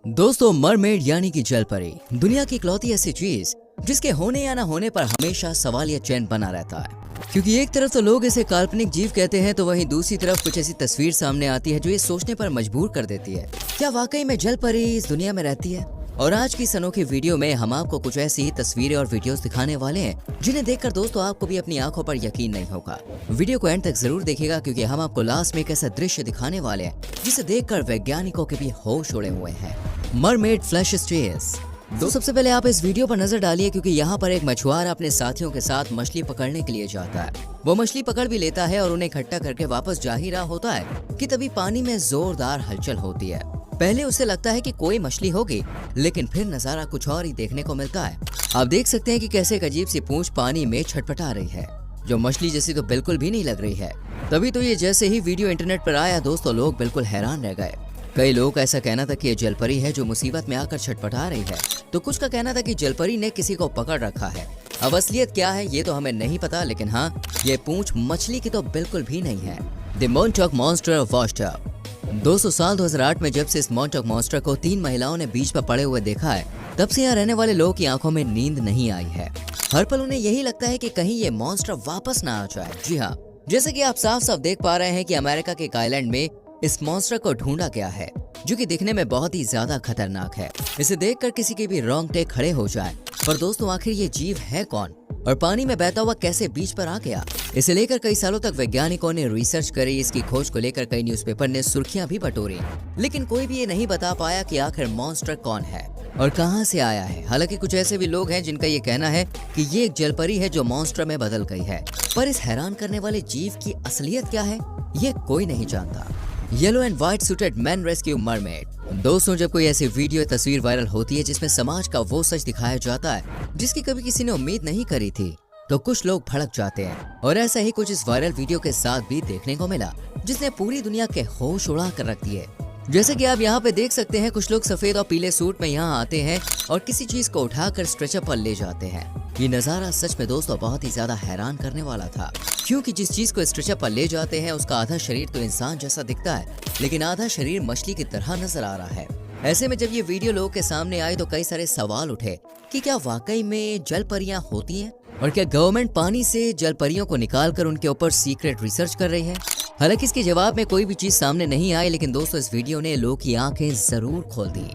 दोस्तों, मरमेड यानी कि जल परी दुनिया की इकलौती ऐसी चीज जिसके होने या ना होने पर हमेशा सवाल या चैन बना रहता है। क्योंकि एक तरफ तो लोग इसे काल्पनिक जीव कहते हैं, तो वहीं दूसरी तरफ कुछ ऐसी तस्वीर सामने आती है जो ये सोचने पर मजबूर कर देती है, क्या वाकई में जल परी इस दुनिया में रहती है। और आज की इस अनोखी वीडियो में हम आपको कुछ ऐसी ही तस्वीरें और वीडियोस दिखाने वाले हैं जिन्हें देखकर दोस्तों आपको भी अपनी आंखों पर यकीन नहीं होगा। वीडियो को एंड तक जरूर देखिएगा, क्योंकि हम आपको लास्ट में एक ऐसा दृश्य दिखाने वाले हैं जिसे देखकर वैज्ञानिकों के भी होश उड़े हुए हैं। Mermaid flash stairs. तो सबसे पहले आप इस वीडियो पर नजर डालिए, क्योंकि यहाँ पर एक मछुआरा अपने साथियों के साथ मछली पकड़ने के लिए जाता है। वो मछली पकड़ भी लेता है और उन्हें इकट्ठा करके वापस जा ही रहा होता है कि तभी पानी में जोरदार हलचल होती है। पहले उसे लगता है कि कोई मछली होगी, लेकिन फिर नजारा कुछ और ही देखने को मिलता है। आप देख सकते हैं कि कैसे एक अजीब सी पूंछ पानी में छटपटा रही है, जो मछली जैसी तो बिल्कुल भी नहीं लग रही है। तभी तो ये जैसे ही वीडियो इंटरनेट पर आया दोस्तों, लोग बिल्कुल हैरान रह गए। कई लोगों का ऐसा कहना था कि ये जलपरी है जो मुसीबत में आकर छटपटा रही है, तो कुछ का कहना था कि जलपरी ने किसी को पकड़ रखा है। अब असलियत क्या है ये तो हमें नहीं पता, लेकिन हाँ, ये पूंछ मछली की तो बिल्कुल भी नहीं है। The Montauk monster washed up. 200 साल 2008 में जब से इस मॉन्टॉक मॉन्स्टर को 3 महिलाओं ने बीच पर पड़े हुए देखा है, तब से यहाँ रहने वाले लोगों की आंखों में नींद नहीं आई है। हर पल उन्हें यही लगता है कि कहीं ये मॉन्स्टर वापस ना आ जाए। जी हाँ, जैसे कि आप साफ साफ देख पा रहे हैं कि अमेरिका के एक आइलैंड में इस मॉन्स्टर को ढूंढा गया है, जो कि दिखने में बहुत ही ज्यादा खतरनाक है। इसे देखकर किसी के भी रोंगटे खड़े हो जाए। पर दोस्तों, आखिर ये जीव है कौन और पानी में बहता हुआ कैसे बीच पर आ गया? इसे लेकर कई सालों तक वैज्ञानिकों ने रिसर्च करी। इसकी खोज को लेकर कई न्यूज़पेपर ने सुर्खियां भी बटोरी, लेकिन कोई भी ये नहीं बता पाया कि आखिर मॉन्स्टर कौन है और कहां से आया है। हालांकि कुछ ऐसे भी लोग हैं जिनका ये कहना है कि ये एक जलपरी है जो मॉन्स्टर में बदल गई है। पर इस हैरान करने वाले जीव की असलियत क्या है, ये कोई नहीं जानता। Yellow and white suited man rescue mermaid. दोस्तों, जब कोई ऐसी वीडियो या तस्वीर वायरल होती है जिसमें समाज का वो सच दिखाया जाता है जिसकी कभी किसी ने उम्मीद नहीं करी थी, तो कुछ लोग भड़क जाते हैं। और ऐसा ही कुछ इस वायरल वीडियो के साथ भी देखने को मिला, जिसने पूरी दुनिया के होश उड़ा कर रख दिए। जैसे कि आप यहाँ पे देख सकते हैं, कुछ लोग सफेद और पीले सूट में यहाँ आते हैं और किसी चीज को उठाकर स्ट्रेचर पर ले जाते हैं। ये नजारा सच में दोस्तों बहुत ही ज्यादा हैरान करने वाला था, क्योंकि जिस चीज को स्ट्रेचर पर ले जाते हैं उसका आधा शरीर तो इंसान जैसा दिखता है, लेकिन आधा शरीर मछली की तरह नजर आ रहा है। ऐसे में जब ये वीडियो लोगों के सामने आई तो कई सारे सवाल उठे कि क्या वाकई में जल परियां होती हैं, और क्या गवर्नमेंट पानी से जल परियों को निकालकर उनके ऊपर सीक्रेट रिसर्च कर रही है। हालांकि इसके जवाब में कोई भी चीज सामने नहीं आई, लेकिन दोस्तों इस वीडियो ने लोगों की आंखें जरूर खोल दी।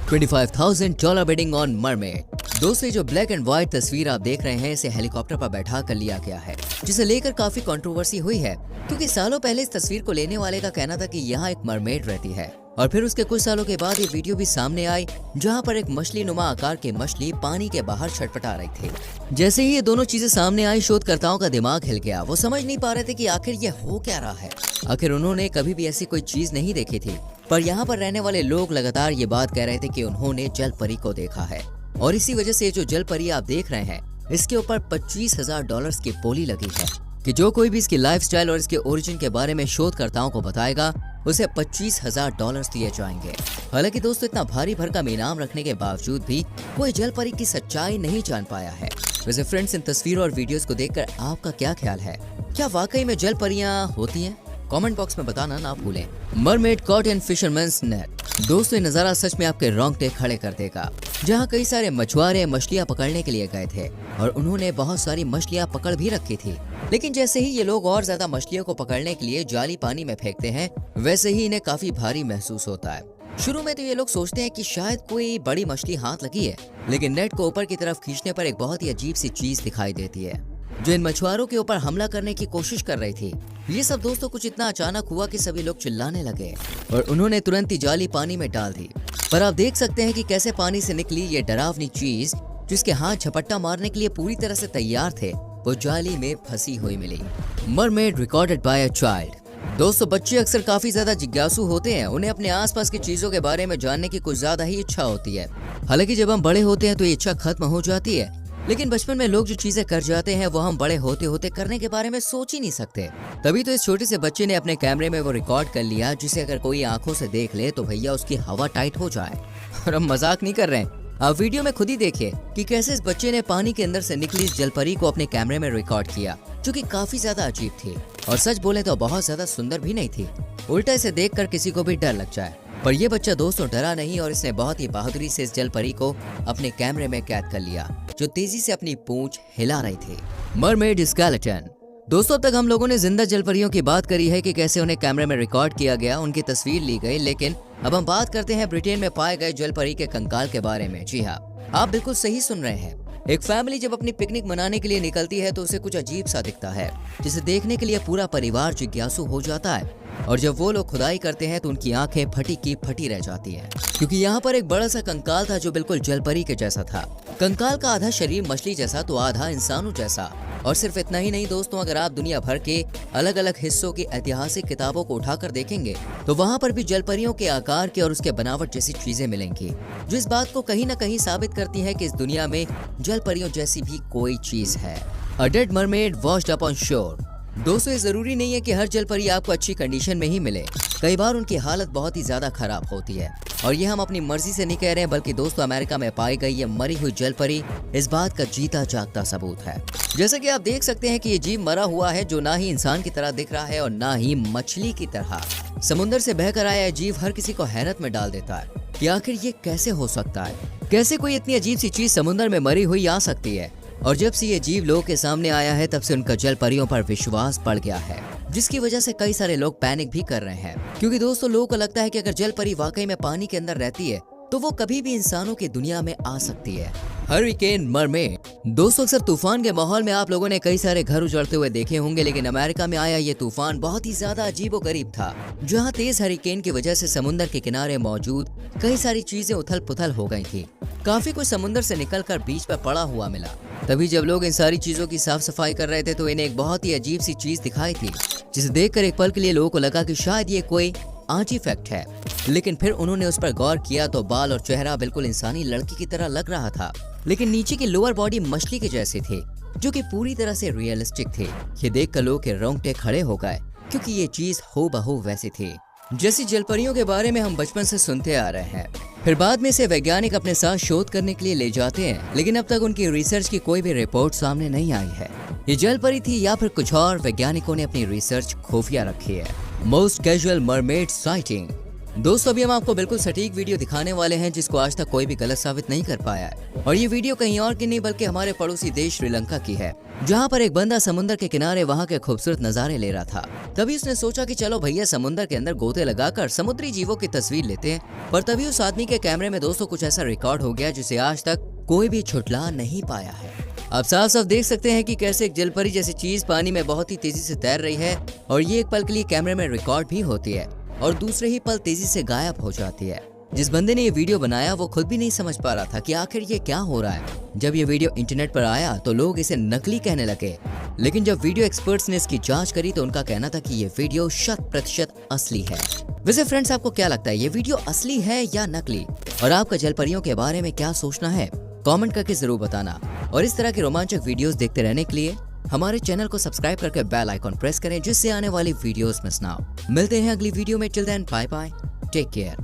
$25,000 बिडिंग ऑन मरमेड। दोस्तों, जो ब्लैक एंड व्हाइट तस्वीर आप देख रहे हैं, इसे हेलीकॉप्टर पर बैठा कर लिया गया है, जिसे लेकर काफी कंट्रोवर्सी हुई है, क्योंकि सालों पहले इस तस्वीर को लेने वाले का कहना था कि यहाँ एक मरमेड रहती है। और फिर उसके कुछ सालों के बाद ये वीडियो भी सामने आई, जहाँ पर एक मछली नुमा आकार की मछली पानी के बाहर छटपटा रही थी। जैसे ही ये दोनों चीजें सामने आई, शोधकर्ताओं का दिमाग हिल गया। वो समझ नहीं पा रहे थे कि आखिर ये हो क्या रहा है। आखिर उन्होंने कभी भी ऐसी कोई चीज नहीं देखी थी, पर यहाँ पर रहने वाले लोग लगातार ये बात कह रहे थे कि उन्होंने जल परी को देखा है। और इसी वजह से जो जल परी आप देख रहे हैं, इसके ऊपर $25,000 की बोली लगी है कि जो कोई भी इसकी लाइफस्टाइल और इसके ओरिजिन के बारे में शोधकर्ताओं को बताएगा, उसे $25,000 दिए जाएंगे। हालांकि दोस्तों, इतना भारी भरकम इनाम रखने के बावजूद भी कोई जल परी की सच्चाई नहीं जान पाया है। वैसे फ्रेंड्स, इन तस्वीरों और वीडियोस को देखकर आपका क्या ख्याल है, क्या वाकई में जल परियां होती हैं? कमेंट बॉक्स में बताना ना भूलें। Mermaid caught in fisherman's net. दोस्तों, ये नजारा सच में आपके रोंगटे खड़े कर देगा, जहाँ कई सारे मछुआरे मछलियाँ पकड़ने के लिए गए थे और उन्होंने बहुत सारी मछलियाँ पकड़ भी रखी थी। लेकिन जैसे ही ये लोग और ज्यादा मछलियों को पकड़ने के लिए जाली पानी में फेंकते हैं, वैसे ही इन्हें काफी भारी महसूस होता है। शुरू में तो ये लोग सोचते हैं कि शायद कोई बड़ी मछली हाथ लगी है, लेकिन नेट को ऊपर की तरफ खींचने पर एक बहुत ही अजीब सी चीज दिखाई देती है, जो इन मछुआरों के ऊपर हमला करने की कोशिश कर रही थी। ये सब दोस्तों कुछ इतना अचानक हुआ कि सभी लोग चिल्लाने लगे और उन्होंने तुरंत ही जाली पानी में डाल दी। पर आप देख सकते हैं कि कैसे पानी से निकली ये डरावनी चीज, जिसके हाथ झपट्टा मारने के लिए पूरी तरह से तैयार थे, वो जाली में फंसी हुई मिली। Mermaid recorded by a child. दोस्तों, बच्चे अक्सर काफी ज्यादा जिज्ञासु होते हैं। उन्हें अपने आसपास की चीजों के बारे में जानने की कुछ ज्यादा ही इच्छा होती है। हालांकि जब हम बड़े होते हैं तो ये इच्छा खत्म हो जाती है, लेकिन बचपन में लोग जो चीजें कर जाते हैं वो हम बड़े होते होते करने के बारे में सोच ही नहीं सकते। तभी तो इस छोटे से बच्चे ने अपने कैमरे में वो रिकॉर्ड कर लिया, जिसे अगर कोई आंखों से देख ले तो भैया उसकी हवा टाइट हो जाए। और हम मजाक नहीं कर रहे हैं, आप वीडियो में खुद ही देखिए कि कैसे इस बच्चे ने पानी के अंदर से निकली इस जलपरी को अपने कैमरे में रिकॉर्ड किया, जो कि काफी ज्यादा अजीब थी और सच बोले तो बहुत ज्यादा सुंदर भी नहीं थी। उल्टा इसे देखकर किसी को भी डर लग जाए। पर यह बच्चा दोस्तों डरा नहीं और इसने बहुत ही बहादुरी से इस जल परी को अपने कैमरे में कैद कर लिया, जो तेजी से अपनी पूंछ हिला रही थी। Mermaid skeleton. दोस्तों, अब तक हम लोगों ने जिंदा जल परियों की बात करी है कि कैसे उन्हें कैमरे में रिकॉर्ड किया गया, उनकी तस्वीर ली गई, लेकिन अब हम बात करते हैं ब्रिटेन में पाए गए जल परी के कंकाल के बारे में। जी हाँ, आप बिल्कुल सही सुन रहे हैं। एक फैमिली जब अपनी पिकनिक मनाने के लिए निकलती है तो उसे कुछ अजीब सा दिखता है, जिसे देखने के लिए पूरा परिवार जिज्ञासु हो जाता है। और जब वो लोग खुदाई करते हैं तो उनकी आंखें फटी की फटी रह जाती हैं, क्योंकि यहाँ पर एक बड़ा सा कंकाल था जो बिल्कुल जलपरी के जैसा था। कंकाल का आधा शरीर मछली जैसा तो आधा इंसानों जैसा। और सिर्फ इतना ही नहीं दोस्तों, अगर आप दुनिया भर के अलग अलग हिस्सों की ऐतिहासिक किताबों को उठाकर देखेंगे तो वहाँ पर भी जलपरियों के आकार के और उसके बनावट जैसी चीजें मिलेंगी, जो इस बात को कहीं न कहीं साबित करती है कि इस दुनिया में जलपरियों जैसी भी कोई चीज है। A dead mermaid washed up on शोर। दोस्तों, ये जरूरी नहीं है कि हर जलपरी आपको अच्छी कंडीशन में ही मिले। कई बार उनकी हालत बहुत ही ज्यादा खराब होती है। और ये हम अपनी मर्जी से नहीं कह रहे हैं, बल्कि दोस्तों अमेरिका में पाई गई ये मरी हुई जलपरी इस बात का जीता जागता सबूत है। जैसा कि आप देख सकते हैं कि ये जीव मरा हुआ है, जो ना ही इंसान की तरह दिख रहा है और ना ही मछली की तरह। समुद्र से बहकर आया जीव हर किसी को हैरत में डाल देता है कि आखिर ये कैसे हो सकता है, कैसे कोई इतनी अजीब सी चीज समुद्र में मरी हुई आ सकती है। और जब से ये जीव लोगों के सामने आया है तब से उनका जल परियों पर विश्वास बढ़ गया है, जिसकी वजह से कई सारे लोग पैनिक भी कर रहे हैं। क्योंकि दोस्तों, लोगों को लगता है कि अगर जल परी वाकई में पानी के अंदर रहती है तो वो कभी भी इंसानों की दुनिया में आ सकती है। Hurricane mermaid. दोस्तों, अक्सर तूफान के माहौल में आप लोगों ने कई सारे घर उजड़ते हुए देखे होंगे, लेकिन अमेरिका में आया ये तूफान बहुत ही ज्यादा अजीबोगरीब था, जहां तेज हरिकेन की वजह से समुद्र के किनारे मौजूद कई सारी चीजें उथल पुथल हो गई थी। काफी कुछ समुद्र से निकलकर बीच पर पड़ा हुआ मिला। तभी जब लोग इन सारी चीजों की साफ सफाई कर रहे थे तो इन्हें एक बहुत ही अजीब सी चीज दिखाई थी, जिसे देखकर एक पल के लिए लोगों को लगा कि शायद ये कोई आर्टिफैक्ट है। लेकिन फिर उन्होंने उस पर गौर किया तो बाल और चेहरा बिल्कुल इंसानी लड़की की तरह लग रहा था, लेकिन नीचे की लोअर बॉडी मछली के जैसी थी, जो कि पूरी तरह से रियलिस्टिक थी। ये देखकर लोगों के रोंगटे खड़े हो गए, क्योंकि ये चीज हूबहू वैसी थी जैसी जलपरियों के बारे में हम बचपन से सुनते आ रहे हैं। फिर बाद में इसे वैज्ञानिक अपने साथ शोध करने के लिए ले जाते हैं, लेकिन अब तक उनकी रिसर्च की कोई भी रिपोर्ट सामने नहीं आई है। ये जलपरी थी या फिर कुछ और, वैज्ञानिकों ने अपनी रिसर्च खुफिया रखी है। Most casual mermaid sighting. दोस्तों, अभी हम आपको बिल्कुल सटीक वीडियो दिखाने वाले हैं, जिसको आज तक कोई भी गलत साबित नहीं कर पाया है। और ये वीडियो कहीं और की नहीं बल्कि हमारे पड़ोसी देश श्रीलंका की है, जहाँ पर एक बंदा समुद्र के किनारे वहाँ के खूबसूरत नजारे ले रहा था। तभी उसने सोचा कि चलो भैया समुद्र के अंदर गोते लगाकर समुद्री जीवों की तस्वीर लेते हैं। पर तभी उस आदमी के कैमरे में दोस्तों कुछ ऐसा रिकॉर्ड हो गया जिसे आज तक कोई भी छुटला नहीं पाया है। आप साफ साफ देख सकते हैं कि कैसे एक जलपरी जैसी चीज पानी में बहुत ही तेजी से तैर रही है, और ये एक पल के लिए कैमरे में रिकॉर्ड भी होती है और दूसरे ही पल तेजी से गायब हो जाती है। जिस बंदे ने ये वीडियो बनाया वो खुद भी नहीं समझ पा रहा था कि आखिर ये क्या हो रहा है। जब ये वीडियो इंटरनेट पर आया तो लोग इसे नकली कहने लगे, लेकिन जब वीडियो एक्सपर्ट्स ने इसकी जांच करी तो उनका कहना था कि ये वीडियो 100% असली है। वैसे फ्रेंड्स, आपको क्या लगता है, ये वीडियो असली है या नकली? और आपका जलपरियों के बारे में क्या सोचना है, कमेंट करके जरूर बताना। और इस तरह के रोमांचक वीडियोस देखते रहने के लिए हमारे चैनल को सब्सक्राइब करके बेल आइकॉन प्रेस करें, जिससे आने वाली वीडियोस मिस ना हो। मिलते हैं अगली वीडियो में। Till then bye bye, take care.